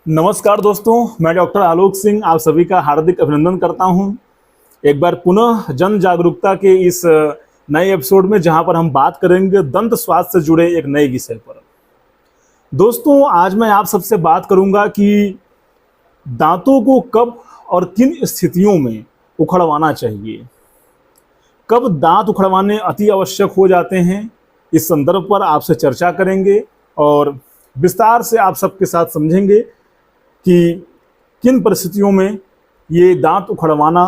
नमस्कार दोस्तों, मैं डॉक्टर आलोक सिंह आप सभी का हार्दिक अभिनंदन करता हूं। एक बार पुनः जन जागरूकता के इस नए एपिसोड में जहां पर हम बात करेंगे दंत स्वास्थ्य से जुड़े एक नए विषय पर। दोस्तों, आज मैं आप सबसे बात करूंगा कि दांतों को कब और किन स्थितियों में उखड़वाना चाहिए। कब दांत उखड़वाने अति आवश्यक हो जाते हैं, इस संदर्भ पर आपसे चर्चा करेंगे और विस्तार से आप सबके साथ समझेंगे कि किन परिस्थितियों में ये दांत उखड़वाना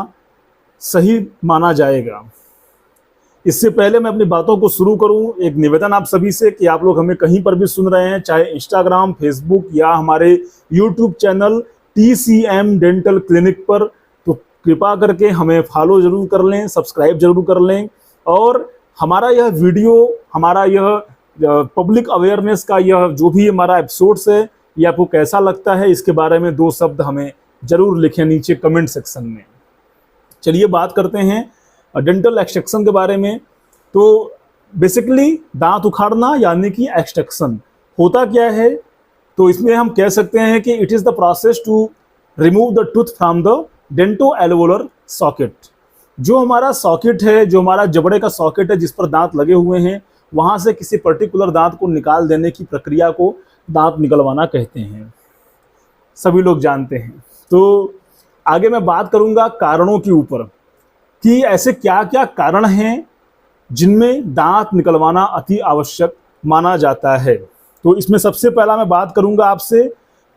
सही माना जाएगा। इससे पहले मैं अपनी बातों को शुरू करूं, एक निवेदन आप सभी से कि आप लोग हमें कहीं पर भी सुन रहे हैं, चाहे इंस्टाग्राम, फेसबुक या हमारे YouTube channel TCM dental clinic पर, तो कृपा करके हमें फॉलो जरूर कर लें, सब्सक्राइब जरूर कर लें और हमारा यह वीडियो, हमारा यह पब्लिक अवेयरनेस का यह जो भी हमारा एपिसोड्स है, ये आपको कैसा लगता है, इसके बारे में 2 शब्द हमें जरूर लिखें नीचे कमेंट सेक्शन में। चलिए बात करते हैं डेंटल एक्सट्रैक्शन के बारे में। तो बेसिकली दांत उखाड़ना यानी कि एक्सट्रैक्शन होता क्या है, तो इसमें हम कह सकते हैं कि it is the process to remove the tooth from the dento alveolar socket. जो हमारा सॉकेट है, जो हमारा जबड़े का सॉकेट है जिस पर दांत लगे हुए हैं, वहाँ से किसी पर्टिकुलर दांत को निकाल देने की प्रक्रिया को दांत निकलवाना कहते हैं, सभी लोग जानते हैं। तो आगे मैं बात करूंगा कारणों के ऊपर कि ऐसे क्या क्या कारण हैं जिनमें दांत निकलवाना अति आवश्यक माना जाता है। तो इसमें सबसे पहला मैं बात करूंगा आपसे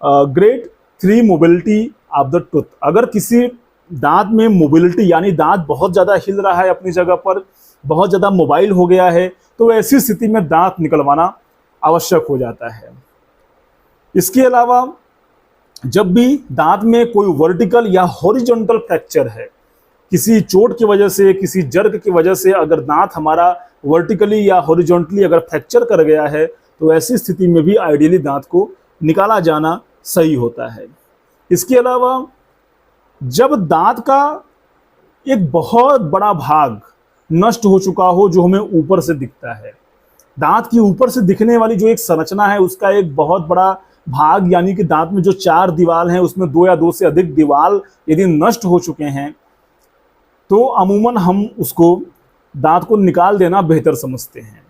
grade 3 mobility of the tooth. अगर किसी दांत में मोबिलिटी यानी दांत बहुत ज़्यादा हिल रहा है अपनी जगह पर, बहुत ज़्यादा मोबाइल हो गया है, तो ऐसी स्थिति में दांत निकलवाना आवश्यक हो जाता है। इसके अलावा जब भी दांत में कोई वर्टिकल या हॉरिजॉन्टल फ्रैक्चर है, किसी चोट की वजह से, किसी जर्ग की वजह से अगर दांत हमारा वर्टिकली या हॉरिजॉन्टली अगर फ्रैक्चर कर गया है, तो ऐसी स्थिति में भी आइडियली दांत को निकाला जाना सही होता है। इसके अलावा जब दांत का एक बहुत बड़ा भाग नष्ट हो चुका हो, जो हमें ऊपर से दिखता है, दांत की ऊपर से दिखने वाली जो एक संरचना है उसका एक बहुत बड़ा भाग, यानी कि दांत में जो 4 दीवार हैं उसमें 2 या 2 से अधिक दीवार यदि नष्ट हो चुके हैं, तो अमूमन हम उसको दांत को निकाल देना बेहतर समझते हैं।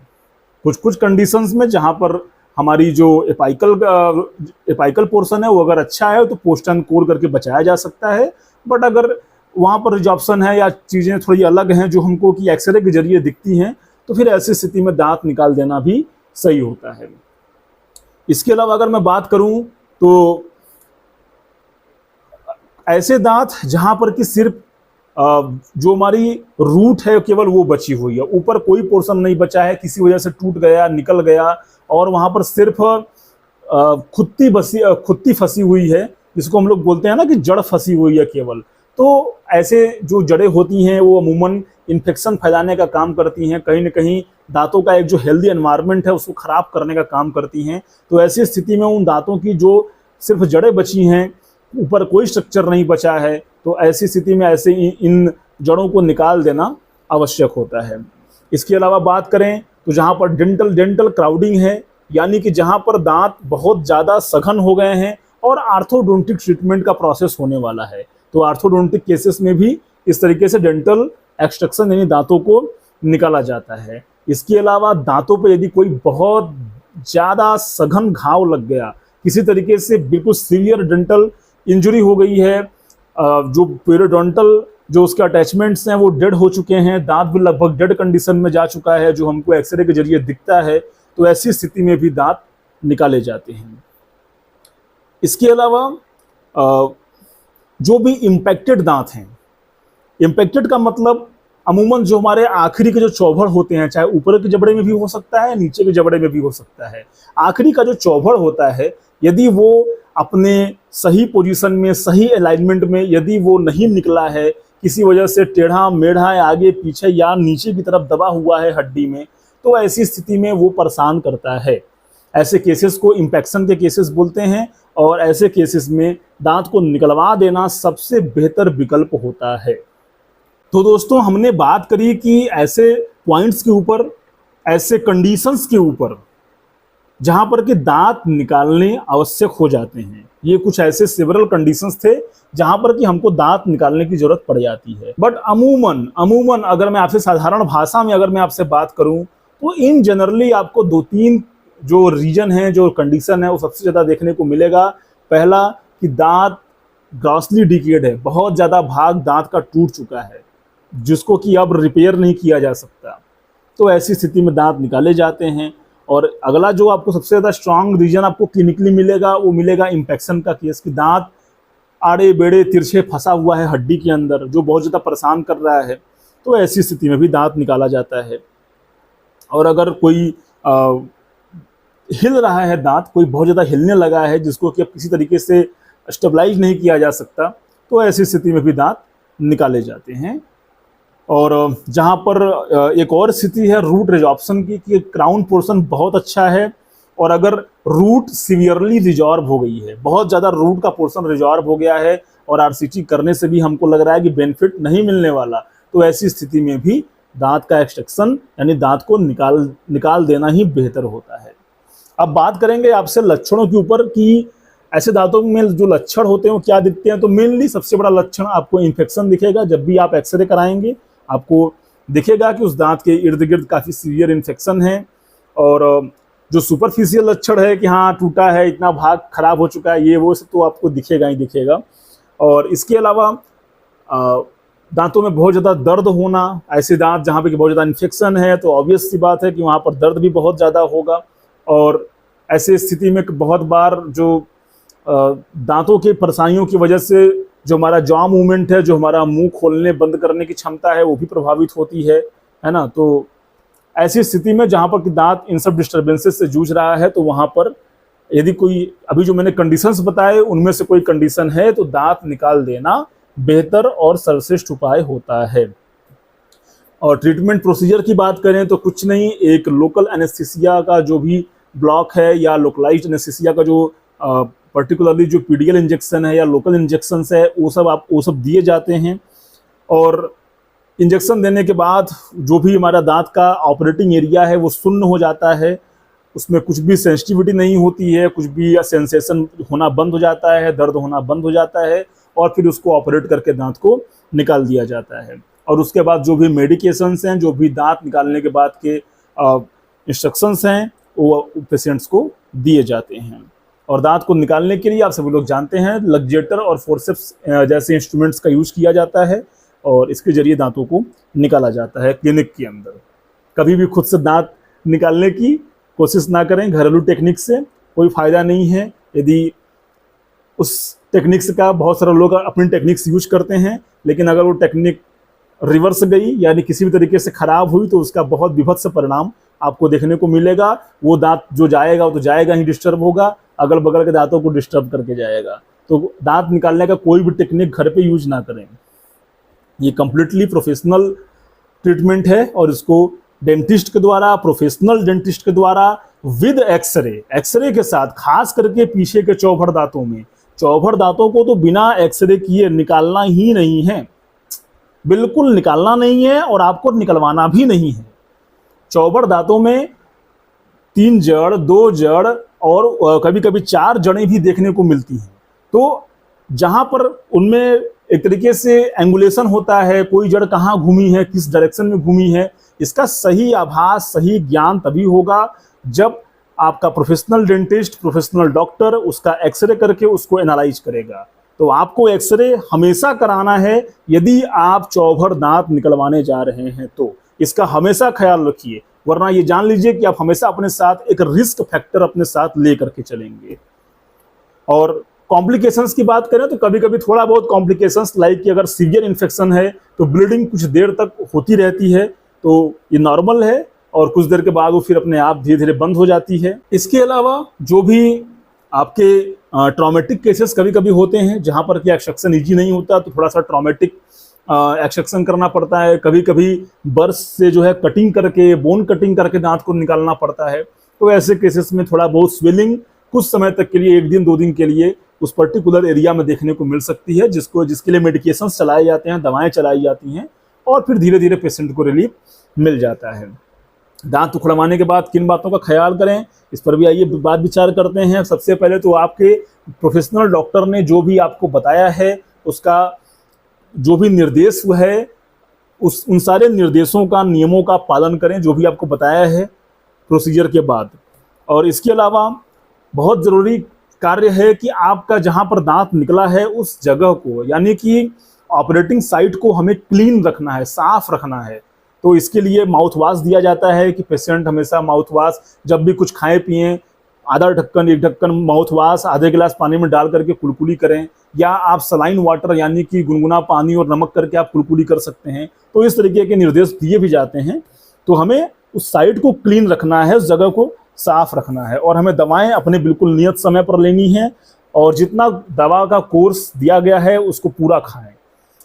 कुछ कुछ कंडीशंस में जहां पर हमारी जो एपाइकल पोर्शन है वो अगर अच्छा है तो पोस्टन कोर करके बचाया जा सकता है, बट अगर वहां पर रिजॉर्प्शन है या चीज़ें थोड़ी अलग हैं जो हमको कि एक्सरे के जरिए दिखती हैं, तो फिर ऐसी स्थिति में दांत निकाल देना भी सही होता है। इसके अलावा अगर मैं बात करूं तो ऐसे दांत जहां पर कि सिर्फ जो हमारी रूट है केवल वो बची हुई है, ऊपर कोई पोर्शन नहीं बचा है, किसी वजह से टूट गया, निकल गया और वहां पर सिर्फ खुत्ती फंसी हुई है, जिसको हम लोग बोलते हैं ना कि जड़ फंसी हुई है केवल, तो ऐसे जो जड़ें होती हैं वो अमूमन इन्फेक्शन फैलाने का काम करती हैं, कहीं ना कहीं दांतों का एक जो हेल्दी एनवायरनमेंट है उसको खराब करने का काम करती हैं। तो ऐसी स्थिति में उन दांतों की जो सिर्फ जड़ें बची हैं, ऊपर कोई स्ट्रक्चर नहीं बचा है, तो ऐसी स्थिति में ऐसे इन जड़ों को निकाल देना आवश्यक होता है। इसके अलावा बात करें तो जहाँ पर डेंटल क्राउडिंग है, यानी कि जहाँ पर दांत बहुत ज़्यादा सघन हो गए हैं और आर्थोडोंटिक ट्रीटमेंट का प्रोसेस होने वाला है, तो आर्थोडोंटिक केसेस में भी इस तरीके से डेंटल एक्सट्रैक्शन यानी दांतों को निकाला जाता है। इसके अलावा दांतों पे यदि कोई बहुत ज़्यादा सघन घाव लग गया, किसी तरीके से बिल्कुल सीवियर डेंटल इंजरी हो गई है, जो पेरियोडोंटल जो उसके अटैचमेंट्स हैं वो डेड हो चुके हैं, दांत भी लगभग डेड कंडीशन में जा चुका है, जो हमको एक्सरे के जरिए दिखता है, तो ऐसी स्थिति में भी दांत निकाले जाते हैं। इसके अलावा जो भी इम्पैक्टेड दांत हैं, इम्पैक्टेड का मतलब अमूमन जो हमारे आखिरी के जो चौभड़ होते हैं, चाहे ऊपर के जबड़े में भी हो सकता है, नीचे के जबड़े में भी हो सकता है, आखिरी का जो चौभड़ होता है यदि वो अपने सही पोजीशन में, सही अलाइनमेंट में यदि वो नहीं निकला है, किसी वजह से टेढ़ा मेढ़ा आगे पीछे या नीचे की तरफ दबा हुआ है हड्डी में, तो ऐसी स्थिति में वो परेशान करता है। ऐसे केसेस को इम्पैक्शन के केसेस बोलते हैं और ऐसे केसेस में दांत को निकलवा देना सबसे बेहतर विकल्प होता है। तो दोस्तों, हमने बात करी कि ऐसे पॉइंट्स के ऊपर, ऐसे कंडीशंस के ऊपर जहां पर कि दांत निकालने आवश्यक हो जाते हैं। ये कुछ ऐसे सेवरल कंडीशंस थे जहां पर कि हमको दांत निकालने की जरूरत पड़ जाती है। बट अमूमन अमूमन अगर मैं आपसे साधारण भाषा में अगर मैं आपसे बात करूं तो इन जनरली आपको 2-3 जो रीजन है, जो कंडीशन है, वो सबसे ज्यादा देखने को मिलेगा। पहला कि दांत ग्रॉसली डिकेड है, बहुत ज्यादा भाग दांत का टूट चुका है जिसको कि अब रिपेयर नहीं किया जा सकता, तो ऐसी स्थिति में दांत निकाले जाते हैं। और अगला जो आपको सबसे ज़्यादा स्ट्रांग रीजन आपको क्लिनिकली मिलेगा वो मिलेगा इन्फेक्शन का केस, कि दांत आड़े बेड़े तिरछे फंसा हुआ है हड्डी के अंदर जो बहुत ज़्यादा परेशान कर रहा है, तो ऐसी स्थिति में भी दांत निकाला जाता है। और अगर कोई हिल रहा है दांत, कोई बहुत ज़्यादा हिलने लगा है जिसको कि अब किसी तरीके से स्टेबलाइज नहीं किया जा सकता, तो ऐसी स्थिति में भी दांत निकाले जाते हैं। और जहाँ पर एक और स्थिति है रूट रिजॉर्प्शन की, कि क्राउन पोर्शन बहुत अच्छा है और अगर रूट सीवियरली रिजॉर्ब हो गई है, बहुत ज़्यादा रूट का पोर्शन रिजॉर्ब हो गया है और आरसीटी करने से भी हमको लग रहा है कि बेनिफिट नहीं मिलने वाला, तो ऐसी स्थिति में भी दांत का एक्सट्रैक्शन यानी दांत को निकाल देना ही बेहतर होता है। अब बात करेंगे आपसे लक्षणों के ऊपर कि ऐसे दांतों में जो लक्षण होते हैं वो क्या दिखते हैं। तो मेनली सबसे बड़ा लक्षण आपको इन्फेक्शन दिखेगा। जब भी आप एक्सरे कराएंगे आपको दिखेगा कि उस दांत के इर्द गिर्द काफ़ी सीवियर इन्फेक्शन है। और जो सुपरफिशियल लक्षण है कि हाँ टूटा है, इतना भाग खराब हो चुका है, ये वो सब तो आपको दिखेगा ही दिखेगा। और इसके अलावा दांतों में बहुत ज़्यादा दर्द होना, ऐसे दांत जहाँ पे कि बहुत ज़्यादा इन्फेक्शन है तो ऑब्वियस सी बात है कि वहाँ पर दर्द भी बहुत ज़्यादा होगा। और ऐसे स्थिति में बहुत बार जो दांतों की परेशानियों की वजह से जो हमारा जॉ मूवमेंट है, जो हमारा मुंह खोलने बंद करने की क्षमता है, वो भी प्रभावित होती है ना। तो ऐसी स्थिति में जहाँ पर कि दांत इन सब डिस्टर्बेंसेस से जूझ रहा है, तो वहाँ पर यदि कोई अभी जो मैंने कंडीशंस बताए उनमें से कोई कंडीशन है तो दांत निकाल देना बेहतर और सर्वश्रेष्ठ उपाय होता है। और ट्रीटमेंट प्रोसीजर की बात करें तो कुछ नहीं, एक लोकल एनेस्थीसिया का जो भी ब्लॉक है या लोकलाइज्ड एनेस्थीसिया का जो पर्टिकुलरली जो पीडीएल इंजेक्शन है या लोकल इंजेक्शन है वो सब दिए जाते हैं। और इंजेक्शन देने के बाद जो भी हमारा दांत का ऑपरेटिंग एरिया है वो सुन्न हो जाता है, उसमें कुछ भी सेंसिटिविटी नहीं होती है, कुछ भी सेंसेशन होना बंद हो जाता है, दर्द होना बंद हो जाता है और फिर उसको ऑपरेट करके दांत को निकाल दिया जाता है। और उसके बाद जो भी मेडिकेशंस हैं, जो भी दांत निकालने के बाद के इंस्ट्रक्शंस हैं वो पेशेंट्स को दिए जाते हैं। और दांत को निकालने के लिए आप सभी लोग जानते हैं लग्जेटर और फोर्सेप्स जैसे इंस्ट्रूमेंट्स का यूज़ किया जाता है और इसके जरिए दांतों को निकाला जाता है क्लिनिक के अंदर। कभी भी खुद से दांत निकालने की कोशिश ना करें, घरेलू टेक्निक से कोई फ़ायदा नहीं है। यदि उस टेक्निक्स का बहुत सारे लोग अपनी टेक्निक्स यूज करते हैं, लेकिन अगर वो टेक्निक रिवर्स गई यानी किसी भी तरीके से ख़राब हुई तो उसका बहुत विभत्स परिणाम आपको देखने को मिलेगा। वो दांत जो जाएगा वो तो जाएगा ही, डिस्टर्ब होगा, अगल बगल के दांतों को डिस्टर्ब करके जाएगा। तो दांत निकालने का कोई भी टेक्निक घर पे यूज ना करें। ये कंप्लीटली प्रोफेशनल ट्रीटमेंट है और इसको डेंटिस्ट के द्वारा, प्रोफेशनल डेंटिस्ट के द्वारा विद एक्सरे के साथ, खास करके पीछे के चौभर दांतों में, चौभर दांतों को तो बिना एक्सरे किए निकालना ही नहीं है, बिल्कुल निकालना नहीं है और आपको निकलवाना भी नहीं है। चौभर दांतों में 3 जड़, 2 जड़ और कभी कभी 4 जड़ें भी देखने को मिलती हैं। तो जहां पर उनमें एक तरीके से एंगुलेशन होता है, कोई जड़ कहाँ घूमी है, किस डायरेक्शन में घूमी है, इसका सही आभास, सही ज्ञान तभी होगा जब आपका प्रोफेशनल डेंटिस्ट, प्रोफेशनल डॉक्टर उसका एक्सरे करके उसको एनालाइज करेगा। तो आपको एक्सरे हमेशा कराना है यदि आप चौभर दांत निकलवाने जा रहे हैं, तो इसका हमेशा ख्याल रखिए, वरना ये जान लीजिए कि आप हमेशा अपने साथ एक रिस्क फैक्टर अपने साथ ले करके चलेंगे। और कॉम्प्लिकेशंस की बात करें तो कभी कभी थोड़ा बहुत कॉम्प्लिकेशंस लाइक कि अगर सीवियर इन्फेक्शन है तो ब्लीडिंग कुछ देर तक होती रहती है, तो ये नॉर्मल है और कुछ देर के बाद वो फिर अपने आप धीरे धीरे बंद हो जाती है। इसके अलावा जो भी आपके ट्रॉमेटिक केसेस कभी कभी होते हैं जहाँ पर कि एक्सट्रैक्शन ईजी नहीं होता, तो थोड़ा सा ट्रॉमेटिक एक्सट्रैक्शन करना पड़ता है। कभी कभी बर्स से जो है कटिंग करके, बोन कटिंग करके दांत को निकालना पड़ता है। तो ऐसे केसेस में थोड़ा बहुत स्वेलिंग कुछ समय तक के लिए, 1 दिन 2 दिन के लिए उस पर्टिकुलर एरिया में देखने को मिल सकती है, जिसके लिए मेडिकेशन चलाए जाते हैं, दवाएं चलाई जाती हैं और फिर धीरे धीरे पेशेंट को रिलीफ मिल जाता है। दांत उखड़वाने के बाद किन बातों का ख्याल करें, इस पर भी आइए बात विचार करते हैं। सबसे पहले तो आपके प्रोफेशनल डॉक्टर ने जो भी आपको बताया है, उसका जो भी निर्देश है, उन सारे निर्देशों का, नियमों का पालन करें जो भी आपको बताया है प्रोसीजर के बाद। और इसके अलावा बहुत ज़रूरी कार्य है कि आपका जहाँ पर दांत निकला है उस जगह को, यानी कि ऑपरेटिंग साइट को हमें क्लीन रखना है, साफ रखना है। तो इसके लिए माउथ वाश दिया जाता है कि पेशेंट हमेशा माउथ वाश जब भी कुछ खाएं पिएं, आधा ढक्कन एक ढक्कन माउथ वाश आधे गिलास पानी में डाल करके कुलकुली करें, या आप सलाइन वाटर यानी कि गुनगुना पानी और नमक करके आप कुलकुली कर सकते हैं। तो इस तरीके के निर्देश दिए भी जाते हैं। तो हमें उस साइट को क्लीन रखना है, उस जगह को साफ रखना है, और हमें दवाएं अपने बिल्कुल नियत समय पर लेनी है, और जितना दवा का कोर्स दिया गया है उसको पूरा खाएं।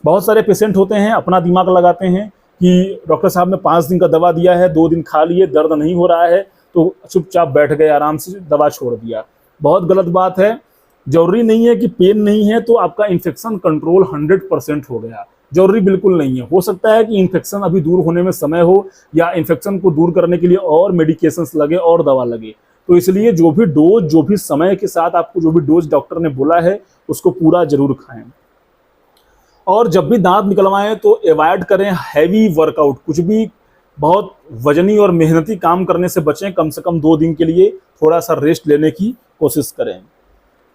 बहुत सारे पेशेंट होते हैं अपना दिमाग लगाते हैं कि डॉक्टर साहब ने 5 दिन का दवा दिया है, 2 दिन खा लिए, दर्द नहीं हो रहा है तो चुपचाप बैठ गए, आराम से दवा छोड़ दिया। बहुत गलत बात है। जरूरी नहीं है कि पेन नहीं है तो आपका इन्फेक्शन कंट्रोल 100% हो गया, जरूरी बिल्कुल नहीं है। हो सकता है कि इन्फेक्शन अभी दूर होने में समय हो, या इन्फेक्शन को दूर करने के लिए और मेडिकेशंस लगे और दवा लगे। तो इसलिए जो भी डोज, जो भी समय के साथ आपको जो भी डोज डॉक्टर ने बोला है उसको पूरा जरूर खाएं। और जब भी दांत निकलवाएं तो अवॉइड करें हैवी वर्कआउट, कुछ भी बहुत वजनी और मेहनती काम करने से बचें। कम से कम 2 दिन के लिए थोड़ा सा रेस्ट लेने की कोशिश करें।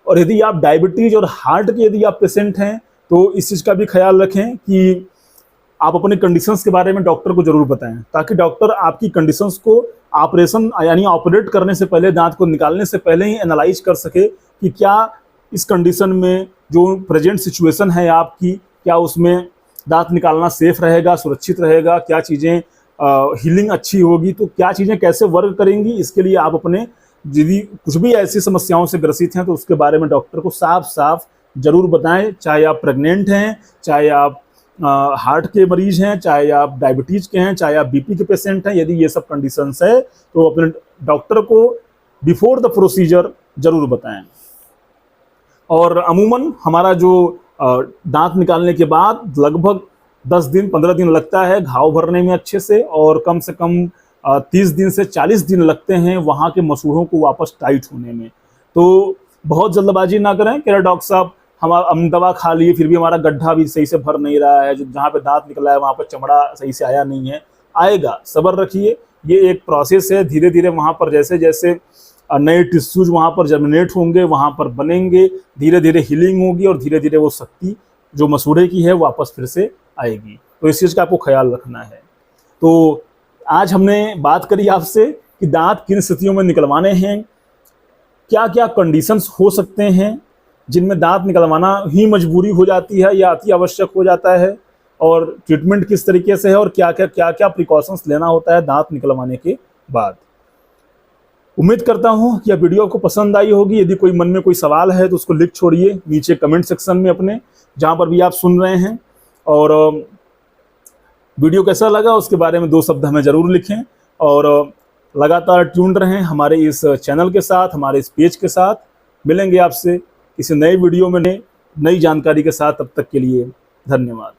और यदि आप डायबिटीज और हार्ट के यदि आप पेशेंट हैं तो इस चीज़ का भी ख्याल रखें कि आप अपने कंडीशंस के बारे में डॉक्टर को जरूर बताएं, ताकि डॉक्टर आपकी कंडीशंस को ऑपरेशन यानी ऑपरेट करने से पहले, दांत को निकालने से पहले ही एनालाइज कर सके कि क्या इस कंडीशन में जो प्रेजेंट सिचुएशन है आपकी, क्या उसमें दांत निकालना सेफ रहेगा, सुरक्षित रहेगा, क्या चीज़ें हीलिंग अच्छी होगी, तो क्या चीज़ें कैसे वर्क करेंगी। इसके लिए आप अपने यदि कुछ भी ऐसी समस्याओं से ग्रसित हैं तो उसके बारे में डॉक्टर को साफ साफ जरूर बताएं। चाहे आप प्रेग्नेंट हैं, चाहे आप हार्ट के मरीज हैं, चाहे आप डायबिटीज के हैं, चाहे आप बीपी के पेशेंट हैं, यदि ये सब कंडीशंस है तो अपने डॉक्टर को बिफोर द प्रोसीजर जरूर बताएं। और अमूमन हमारा जो दांत निकालने के बाद लगभग 10 दिन 15 दिन लगता है घाव भरने में अच्छे से, और कम से कम 30 दिन से 40 दिन लगते हैं वहाँ के मसूड़ों को वापस टाइट होने में। तो बहुत जल्दबाजी ना करें कि डॉक्टर साहब हम दवा खा लिए फिर भी हमारा गड्ढा भी सही से भर नहीं रहा है, जो जहाँ पे दांत निकला है वहाँ पर चमड़ा सही से आया नहीं है। आएगा, सब्र रखिए, ये एक प्रोसेस है। धीरे धीरे वहाँ पर जैसे जैसे नए टिश्यूज वहाँ पर जर्मिनेट होंगे, वहाँ पर बनेंगे, धीरे धीरे हीलिंग होगी, और धीरे धीरे वो शक्ति जो मसूड़े की है वापस फिर से आएगी। तो इस चीज़ का आपको ख्याल रखना है। तो आज हमने बात करी आपसे कि दांत किन स्थितियों में निकलवाने हैं, क्या क्या कंडीशंस हो सकते हैं जिनमें दांत निकलवाना ही मजबूरी हो जाती है या अति आवश्यक हो जाता है, और ट्रीटमेंट किस तरीके से है, और क्या क्या प्रिकॉशंस लेना होता है दांत निकलवाने के बाद। उम्मीद करता हूं कि यह वीडियो आपको पसंद आई होगी। यदि कोई मन में कोई सवाल है तो उसको लिख छोड़िए नीचे कमेंट सेक्शन में अपने, जहां पर भी आप सुन रहे हैं। और वीडियो कैसा लगा उसके बारे में 2 शब्द हमें ज़रूर लिखें, और लगातार ट्यून्ड रहें हमारे इस चैनल के साथ, हमारे इस पेज के साथ। मिलेंगे आपसे किसी नए वीडियो में नई जानकारी के साथ। तब तक के लिए धन्यवाद।